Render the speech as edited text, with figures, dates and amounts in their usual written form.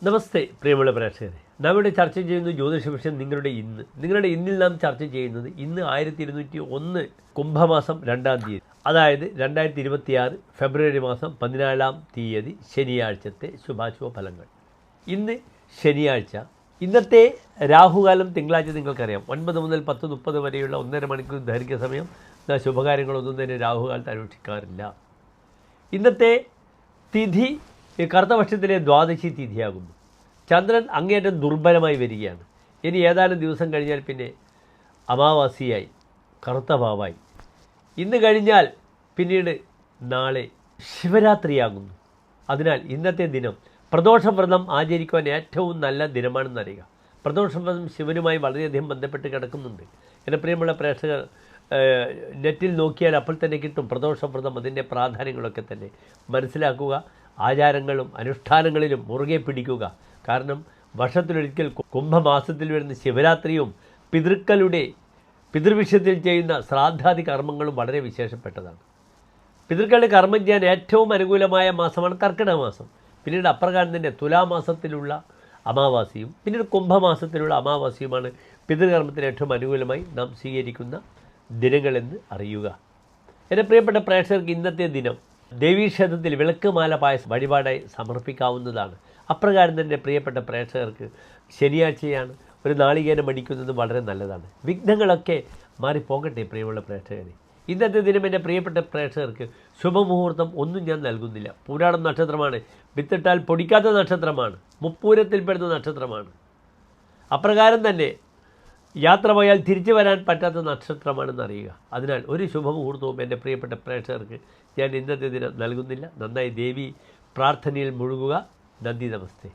നമസ്തേ പ്രിയമുള്ള പ്രേക്ഷകരെ, നാം ഇവിടെ ചർച്ച ചെയ്യുന്ന ജ്യോതിഷ വിഷയം നിങ്ങളുടെ ഇന്നിൽ നാം ചർച്ച ചെയ്യുന്നത് ഇന്ന് 1201 കുംഭമാസം 2-ാം തീയതി, അതായത് 2026 ഫെബ്രുവരി മാസം 14-ാം തീയതി ശനിയാഴ്ചത്തെ ശുഭാശുഭ ഫലങ്ങൾ. ഇന്ന് ശനിയാഴ്ച. ഇന്നത്തെ രാഹുകാലം തിങ്കളാഴ്ച നിങ്ങൾക്കറിയാം. 9 മുതൽ 10:30 വരെയുള്ള 1.5 മണിക്കൂർ ദൈർഘ്യ സമയം ശുഭകാര്യങ്ങളൊന്നും തന്നെ രാഹുകാലത്ത് അനുഷ്ഠിക്കാറില്ല. ഇന്നത്തെ തിഥി കറുത്തപക്ഷത്തിലെ ദ്വാദശി തിഥിയാകുന്നു. ചന്ദ്രൻ അങ്ങേയറ്റം ദുർബലമായി വരികയാണ്. ഇനി ഏതാനും ദിവസം കഴിഞ്ഞാൽ പിന്നെ അമാവാസിയായി, കറുത്ത ഭാവായി. ഇന്ന് കഴിഞ്ഞാൽ പിന്നീട് നാളെ ശിവരാത്രിയാകുന്നു. അതിനാൽ ഇന്നത്തെ ദിനം പ്രദോഷവ്രതം ആചരിക്കുവാൻ ഏറ്റവും നല്ല ദിനമാണെന്നറിയുക. പ്രദോഷവ്രതം ശിവനുമായി വളരെയധികം ബന്ധപ്പെട്ട് കിടക്കുന്നുണ്ട്. എൻ്റെ പ്രിയമുള്ള പ്രേക്ഷകർ നെറ്റിൽ നോക്കിയാൽ അപ്പോൾ തന്നെ കിട്ടും പ്രദോഷവ്രതം, അതിൻ്റെ പ്രാധാന്യങ്ങളൊക്കെ തന്നെ മനസ്സിലാക്കുക. ആചാരങ്ങളും അനുഷ്ഠാനങ്ങളിലും മുറുകെ പിടിക്കുക. കാരണം വർഷത്തിലൊരിക്കൽ കുംഭമാസത്തിൽ വരുന്ന ശിവരാത്രിയും പിതൃവിഷയത്തിൽ ചെയ്യുന്ന ശ്രാദ്ധാദി കർമ്മങ്ങളും വളരെ വിശേഷപ്പെട്ടതാണ്. പിതൃക്കളുടെ കർമ്മം ചെയ്യാൻ ഏറ്റവും അനുകൂലമായ മാസമാണ് കർക്കിടക മാസം. പിന്നീട് അപ്രകാരം തന്നെ തുലാമാസത്തിലുള്ള അമാവാസിയും പിന്നീട് കുംഭമാസത്തിലുള്ള അമാവാസിയുമാണ് പിതൃകർമ്മത്തിന് ഏറ്റവും അനുകൂലമായി നാം സ്വീകരിക്കുന്ന ദിനങ്ങളെന്ന് അറിയുക. എൻ്റെ പ്രിയപ്പെട്ട പ്രേക്ഷകർക്ക് ഇന്നത്തെ ദിനം ദേവീക്ഷേത്രത്തിൽ വിളക്കുമാല പായസം വഴിപാടായി സമർപ്പിക്കാവുന്നതാണ്. അപ്രകാരം തന്നെ പ്രിയപ്പെട്ട പ്രേക്ഷകർക്ക് ശനിയാഴ്ചയാണ്, ഒരു നാളികേരം അടിക്കുന്നത് വളരെ നല്ലതാണ്. വിഘ്നങ്ങളൊക്കെ മാറിപ്പോകട്ടെ പ്രിയമുള്ള പ്രേക്ഷകരെ. ഇന്നത്തെ ദിനം എൻ്റെ പ്രിയപ്പെട്ട പ്രേക്ഷകർക്ക് ശുഭമുഹൂർത്തം ഒന്നും ഞാൻ നൽകുന്നില്ല. പൂരാടം നക്ഷത്രമാണ്, വിത്തിട്ടാൽ പൊടിക്കാത്ത നക്ഷത്രമാണ്, മുപ്പൂരത്തിൽപ്പെടുന്ന നക്ഷത്രമാണ്. അപ്രകാരം തന്നെ യാത്ര പോയാൽ തിരിച്ചു വരാൻ പറ്റാത്ത നക്ഷത്രമാണെന്ന് അറിയുക. അതിനാൽ ഒരു ശുഭമുഹൂർത്തവും എൻ്റെ പ്രിയപ്പെട്ട പ്രേക്ഷകർക്ക് ഞാൻ ഇന്നത്തെ ദിനം നൽകുന്നില്ല. നന്നായി ദേവി പ്രാർത്ഥനയിൽ മുഴുകുക. നന്ദി, നമസ്തേ.